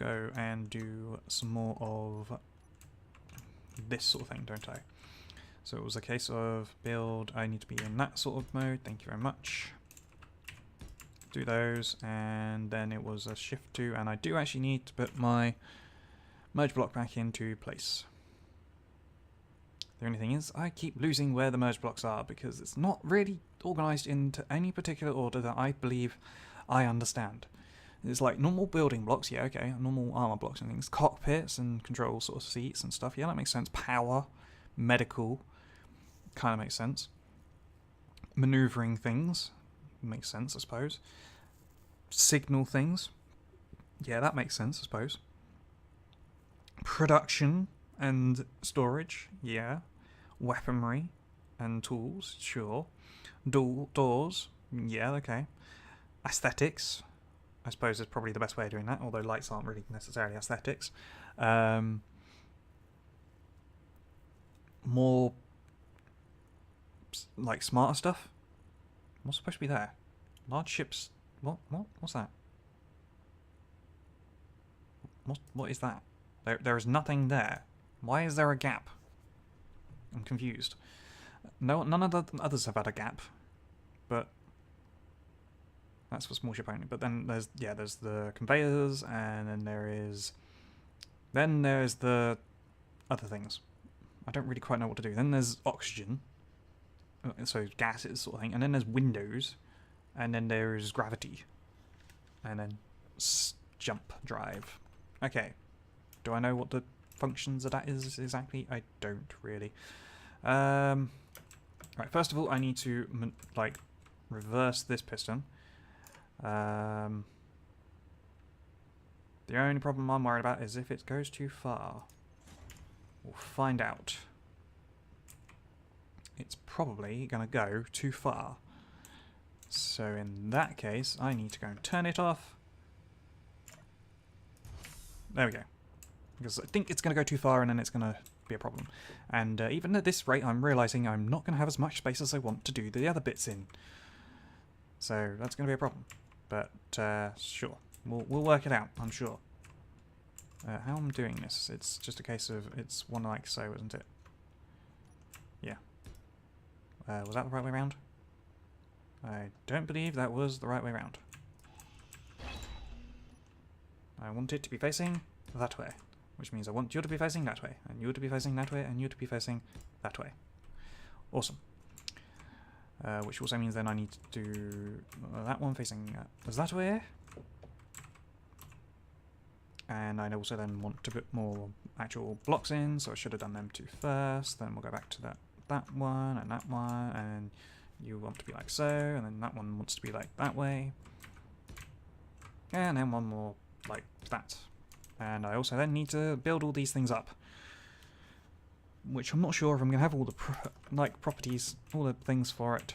go and do some more of this sort of thing, don't I? So it was a case of build, I need to be in that sort of mode, thank you very much. Do those, and then it was a shift to, and I do actually need to put my merge block back into place. The only thing is, I keep losing where the merge blocks are because it's not really organised into any particular order that I believe I understand. It's like normal building blocks, yeah, okay, normal armour blocks and things, cockpits and control sort of seats and stuff, yeah, that makes sense. Power, medical, kind of makes sense. Manoeuvring things, makes sense, I suppose. Signal things, yeah, that makes sense, I suppose. Production and storage, yeah. Weaponry and tools, sure. Doors, yeah, okay. Aesthetics, I suppose is probably the best way of doing that, although lights aren't really necessarily aesthetics. More like smarter stuff. What's supposed to be there? Large ships. What's that? What is that? There is nothing there. Why is there a gap? I'm confused. No, none of the others have had a gap, but that's for small ship only. But then there's the conveyors, and then there's the other things. I don't really quite know what to do. Then there's oxygen, so gases sort of thing, and then there's windows, and then there's gravity, and then jump drive. Okay, do I know what the functions of that is exactly? I don't really. Right, first of all, I need to like reverse this piston. The only problem I'm worried about is if it goes too far. We'll find out. It's probably going to go too far. So in that case, I need to go and turn it off. There we go. Because I think it's going to go too far and then it's going to be a problem. And even at this rate, I'm realising I'm not going to have as much space as I want to do the other bits in. So that's going to be a problem. But sure, we'll work it out, I'm sure. How I'm doing this, it's just a case of, it's one like so, isn't it? Yeah. Was that the right way around? I don't believe that was the right way around. I want it to be facing that way, which means I want you to be facing that way, and you to be facing that way, and you to be facing that way. Awesome. Which also means then I need to do that one facing that way. And I also then want to put more actual blocks in, so I should have done them two first. Then we'll go back to that one, and you want to be like so, and then that one wants to be like that way. And then one more like that. And I also then need to build all these things up, which I'm not sure if I'm going to have all the properties, all the things for it.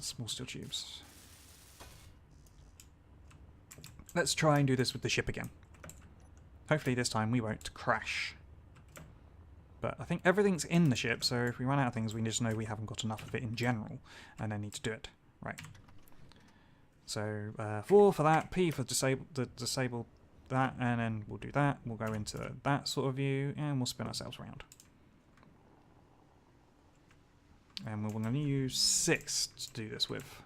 Small steel tubes. Let's try and do this with the ship again. Hopefully this time we won't crash. But I think everything's in the ship, so if we run out of things, we just know we haven't got enough of it in general, and then need to do it. Right. So 4 for that, P for disable that, and then we'll do that. We'll go into that sort of view, and we'll spin ourselves around. And we're going to use 6 to do this with.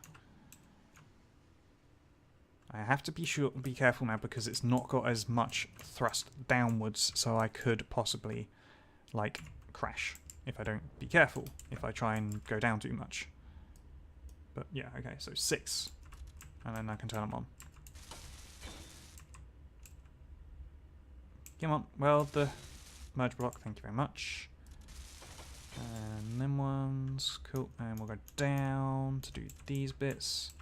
I have to be careful now because it's not got as much thrust downwards, so I could possibly like crash if I don't be careful, if I try and go down too much. But yeah, okay, so 6, and then I can turn them on. Come on, well, the merge block, thank you very much. And them ones, cool, and we'll go down to do these bits.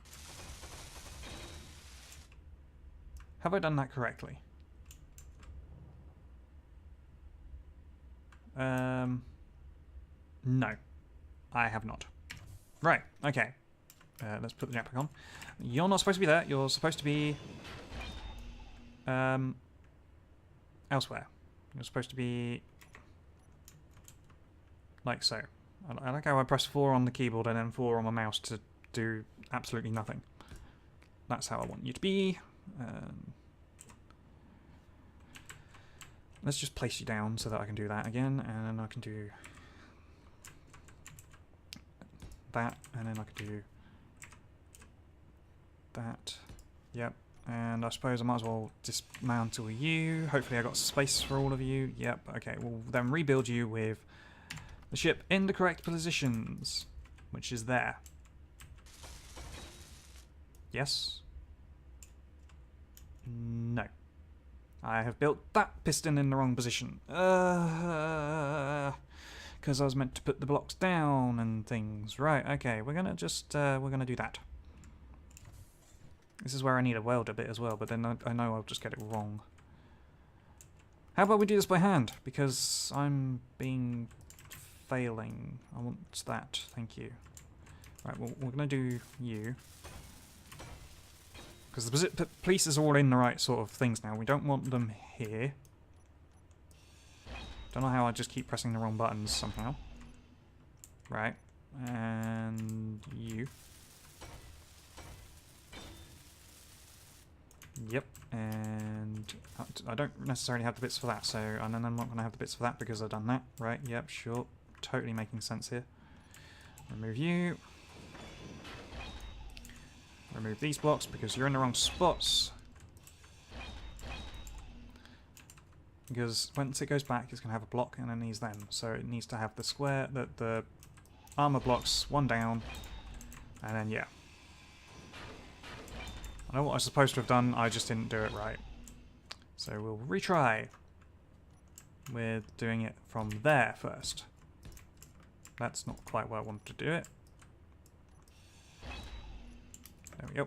Have I done that correctly? No, I have not. Right, okay. Let's put the jetpack on. You're not supposed to be there. You're supposed to be elsewhere. You're supposed to be like so. I like how I press 4 on the keyboard and then 4 on my mouse to do absolutely nothing. That's how I want you to be. Let's just place you down so that I can do that again, and then I can do that, and then I can do that. Yep. And I suppose I might as well dismantle you. Hopefully I got space for all of you. Yep, okay. We'll then rebuild you with the ship in the correct positions, which is there. Yes? No. I have built that piston in the wrong position. Because I was meant to put the blocks down and things. Right, okay. We're gonna just, we're gonna do that. This is where I need a welder bit as well, but then I know I'll just get it wrong. How about we do this by hand? Because I'm failing. I want that. Thank you. Right, well, we're going to do you. Because the pieces are all in the right sort of things now. We don't want them here. Don't know how I just keep pressing the wrong buttons somehow. Right. And you. Yep, and I don't necessarily have the bits for that, so and then I'm not going to have the bits for that because I've done that. Right, yep, sure. Totally making sense here. Remove you. Remove these blocks because you're in the wrong spots. Because once it goes back, it's going to have a block and then these them. So it needs to have the square, the armor blocks, one down, and then yeah. I know what I was supposed to have done, I just didn't do it right. So we'll retry with doing it from there first. That's not quite where I wanted to do it. There we go.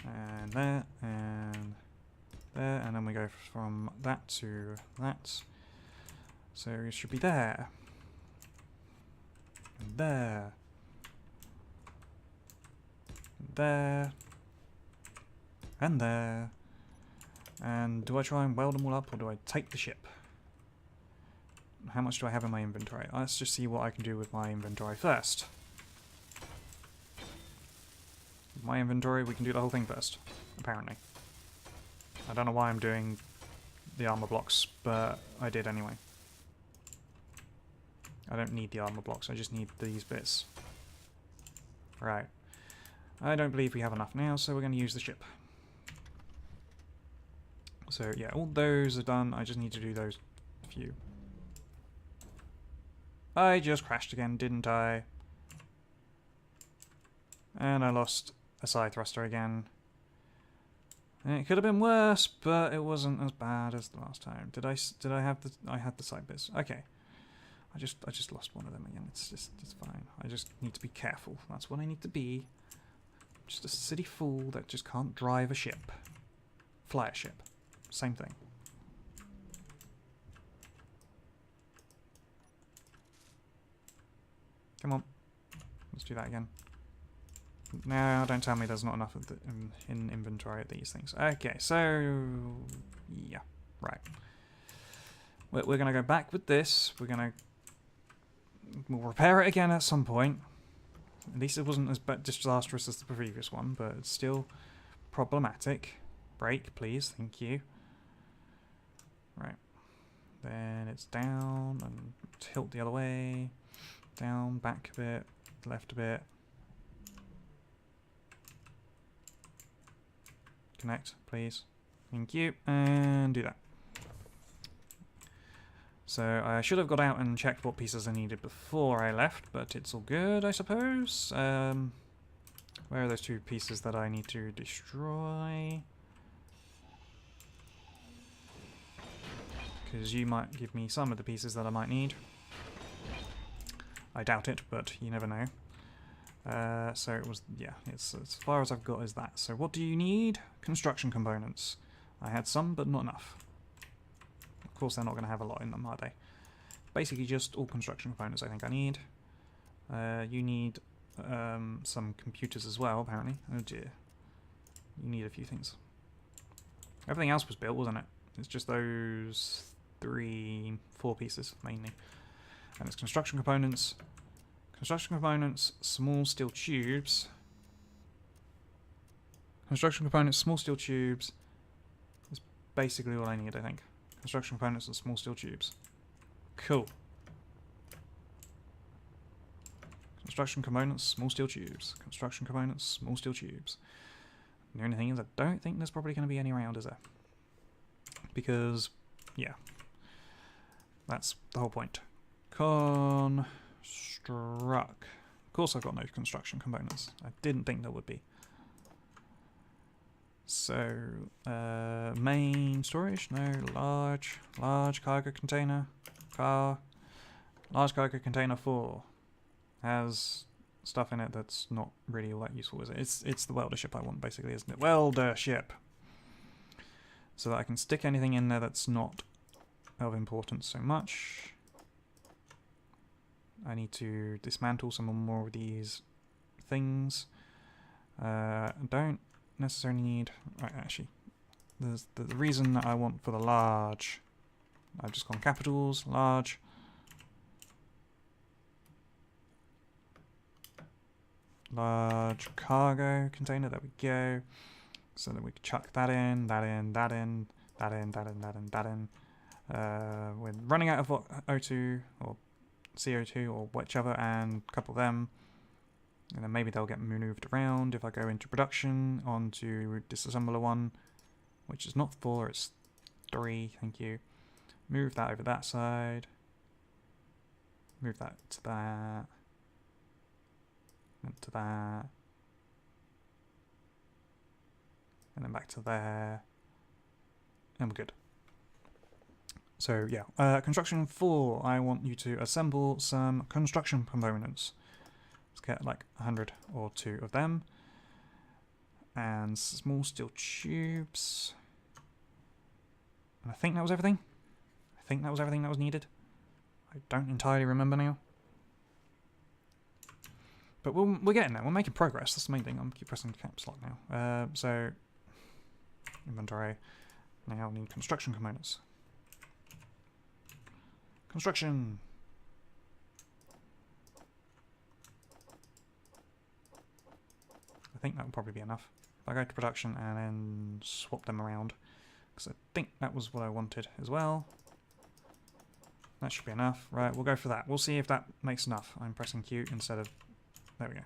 And there, and there, and then we go from that to that. So it should be there. And there. There, and there, and do I try and weld them all up or do I take the ship? How much do I have in my inventory? Let's just see what I can do with my inventory first. With my inventory, we can do the whole thing first, apparently. I don't know why I'm doing the armor blocks, but I did anyway. I don't need the armor blocks, I just need these bits. Right. I don't believe we have enough now, so we're going to use the ship. So yeah, all those are done. I just need to do those few. I just crashed again, didn't I? And I lost a side thruster again. And it could have been worse, but it wasn't as bad as the last time. Did I have the? I had the side bits. Okay. I just lost one of them again. It's fine. I just need to be careful. That's what I need to be. Just a silly fool that just can't drive a ship. Fly a ship. Same thing. Come on. Let's do that again. No, don't tell me there's not enough of the, in inventory of these things. Okay, so... yeah, right. We're going to go back with this. We'll repair it again at some point. At least it wasn't as disastrous as the previous one, but it's still problematic. Brake, please. Thank you. Right. Then it's down and tilt the other way. Down, back a bit, left a bit. Connect, please. Thank you. And do that. So I should have got out and checked what pieces I needed before I left, but it's all good, I suppose. Where are those two pieces that I need to destroy? Because you might give me some of the pieces that I might need. I doubt it, but you never know. So it was, yeah, it's as far as I've got is that. So what do you need? Construction components. I had some, but not enough. Of course, they're not going to have a lot in them, are they? Basically, just all construction components I think I need. You need some computers as well, apparently. Oh dear. You need a few things. Everything else was built, wasn't it? It's just those 4 pieces, mainly. And it's construction components, small steel tubes, Construction components, small steel tubes. That's basically all I need, I think. Construction components and small steel tubes. Cool. Construction components, small steel tubes. Construction components, small steel tubes. The only thing is I don't think there's probably going to be any around, is there? Because, yeah. That's the whole point. Construct. Of course I've got no construction components. I didn't think there would be. So, main storage? No. Large cargo container. Large cargo container 4 has stuff in it that's not really all that useful, is it? It's the welder ship I want, basically, isn't it? Welder ship! So that I can stick anything in there that's not of importance so much. I need to dismantle some more of these things. I don't necessarily need... Right, actually, there's the reason that I want for the large... I've just gone capitals, large. Large cargo container, there we go. So that we can chuck that in, that in, that in, that in, that in, that in, that in. We're running out of O2 or CO2 or whichever, and a couple of them. And then maybe they'll get moved around if I go into production onto disassembler 1, which is not 4, it's 3, thank you. Move that over that side. Move that to that. And to that. And then back to there. And we're good. So yeah, construction 4, I want you to assemble some construction components. Let's get like 100 or 2 of them. And small steel tubes. And I think that was everything. I think that was everything that was needed. I don't entirely remember now. But we're getting there. We're making progress. That's the main thing. I'm keep pressing caps lock now. So inventory. Now I need construction components. Construction. I think that will probably be enough. If I go to production and then swap them around, because I think that was what I wanted as well. That should be enough. Right, we'll go for that. We'll see if that makes enough. I'm pressing Q instead of... There we go.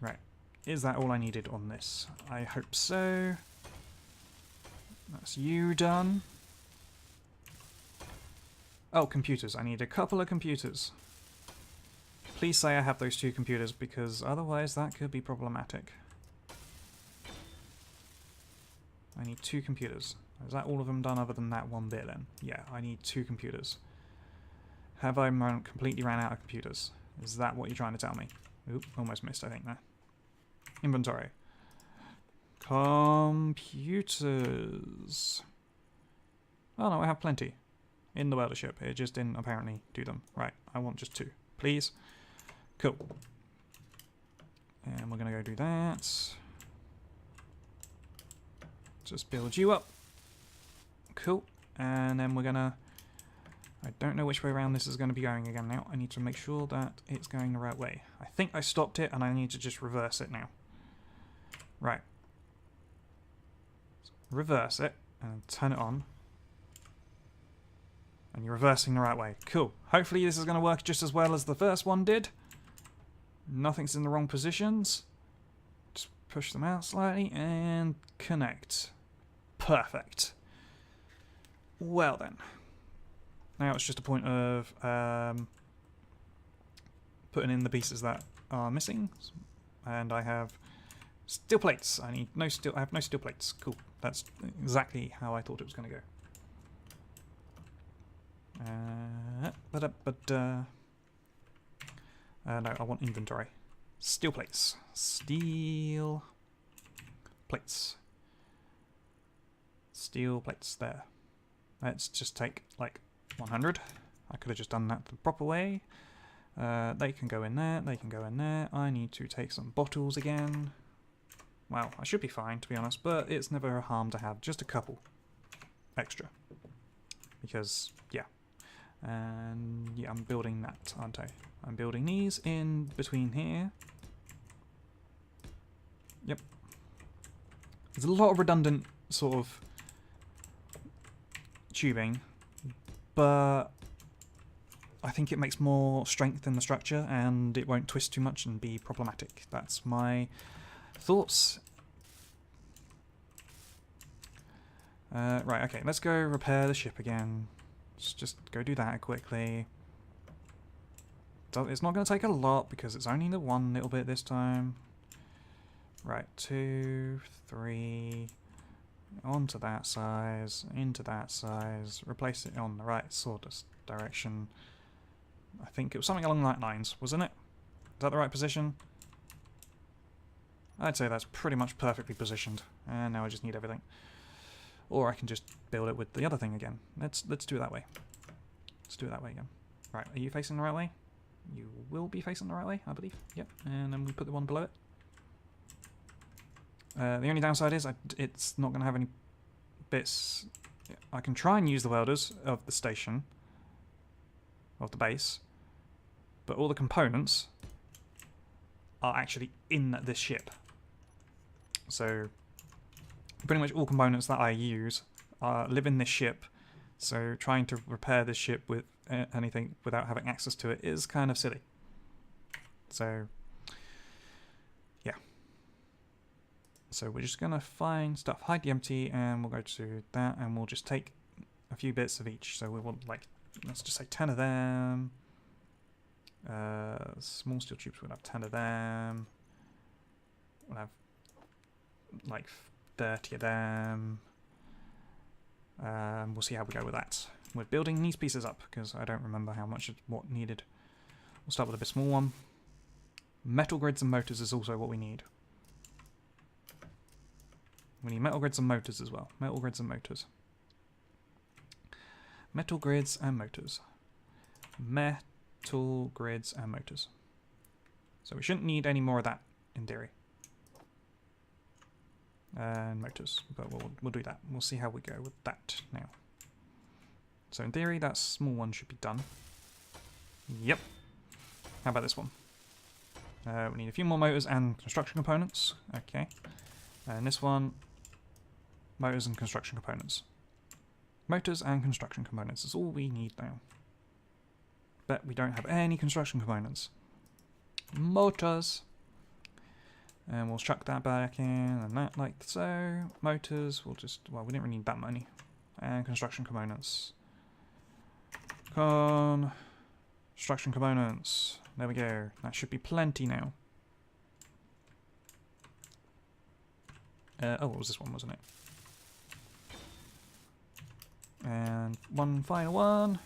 Right. Is that all I needed on this? I hope so. That's you done. Oh, computers. I need a couple of computers. Please say I have those 2 computers, because otherwise that could be problematic. I need 2 computers. Is that all of them done other than that one bit then? Yeah, I need 2 computers. Have I completely ran out of computers? Is that what you're trying to tell me? Oop, almost missed, I think, there. Inventory. Computers. Oh no, I have plenty. In the welder ship. It just didn't apparently do them. Right, I want just 2. Please. Cool. And we're going to go do that. Just build you up. Cool. And then we're going to... I don't know which way around this is going to be going again now. I need to make sure that it's going the right way. I think I stopped it and I need to just reverse it now. Right. Reverse it and turn it on. And you're reversing the right way. Cool. Hopefully this is going to work just as well as the first one did. Nothing's in the wrong positions. Just push them out slightly and connect. Perfect. Well then. Now it's just a point of putting in the pieces that are missing. And I have steel plates. I have no steel plates. Cool. That's exactly how I thought it was going to go. No, I want inventory. Steel plates. Steel plates. Steel plates there. Let's just take like 100. I could have just done that the proper way. They can go in there. They can go in there. I need to take some bottles again. Well, I should be fine, to be honest, but it's never a harm to have just a couple extra. Because, yeah. And yeah, I'm building that, aren't I? I'm building these in between here. Yep. There's a lot of redundant sort of tubing, but I think it makes more strength in the structure and it won't twist too much and be problematic. That's my thoughts. Right, okay, let's go repair the ship again. Let's just go do that quickly. It's not going to take a lot because it's only the one little bit this time. Right, 2, 3, onto that size, into that size, replace it on the right sort of direction. I think it was something along that lines, wasn't it? Is that the right position? I'd say that's pretty much perfectly positioned. And now I just need everything. Or I can just build it with the other thing again. Let's do it that way. Let's do it that way again. Right, are you facing the right way? You will be facing the right way, I believe. Yep, and then we put the one below it. The only downside is it's not going to have any bits. I can try and use the welders of the station, of the base, but all the components are actually in this ship. So pretty much all components that I use live in this ship, so trying to repair this ship with anything without having access to it is kind of silly. So yeah. So we're just going to find stuff, hide the empty, and we'll go to that, and we'll just take a few bits of each. So we want, like, let's just say 10 of them. Small steel tubes, we'll have 10 of them. We'll have like 30 of them. We'll see how we go with that. We're building these pieces up because I don't remember how much what needed. We'll start with a bit small one. Metal grids and motors is also what we need. We need metal grids and motors as well. Metal grids and motors. Metal grids and motors. Metal grids and motors. So we shouldn't need any more of that in theory. And motors, but we'll do that. We'll see how we go with that now. So in theory, that small one should be done. Yep. How about this one? We need a few more motors and construction components. Okay. And this one, motors and construction components. Motors and construction components is all we need now. But we don't have any construction components. Motors. And we'll chuck that back in, and that like so. Motors, we'll just, well, we didn't really need that many. And construction components. Construction components. There we go. That should be plenty now. Oh, what was this one, wasn't it? And one final one.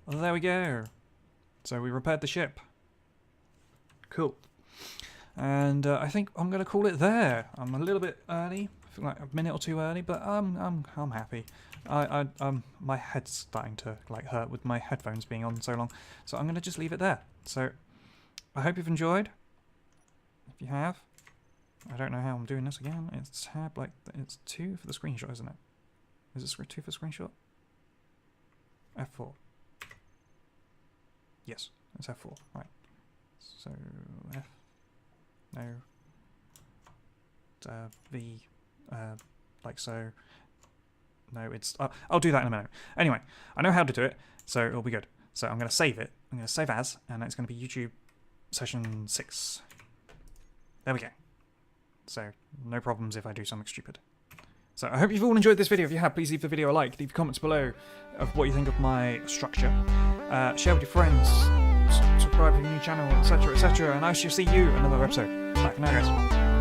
Oh, there we go. So we repaired the ship. Cool. And I think I'm going to call it there. I'm a little bit early, I feel like a minute or two early, but I'm happy. My head's starting to like hurt with my headphones being on so long, so I'm going to just leave it there. So I hope you've enjoyed. If you have, I don't know how I'm doing this again. It's tab like it's 2 for the screenshot, isn't it? Is it 2 for screenshot? F4. Yes, it's F4. Right. So F. No. V. Like so. No, it's... I'll do that in a minute. Anyway, I know how to do it, so it'll be good. So I'm going to save it. I'm going to save as, and it's going to be YouTube session 6. There we go. So, no problems if I do something stupid. So I hope you've all enjoyed this video. If you have, please leave the video a like. Leave comments below of what you think of my structure. Share with your friends. Subscribe to the new channel, etc., etc. And I shall see you in another episode. Bye for now, guys.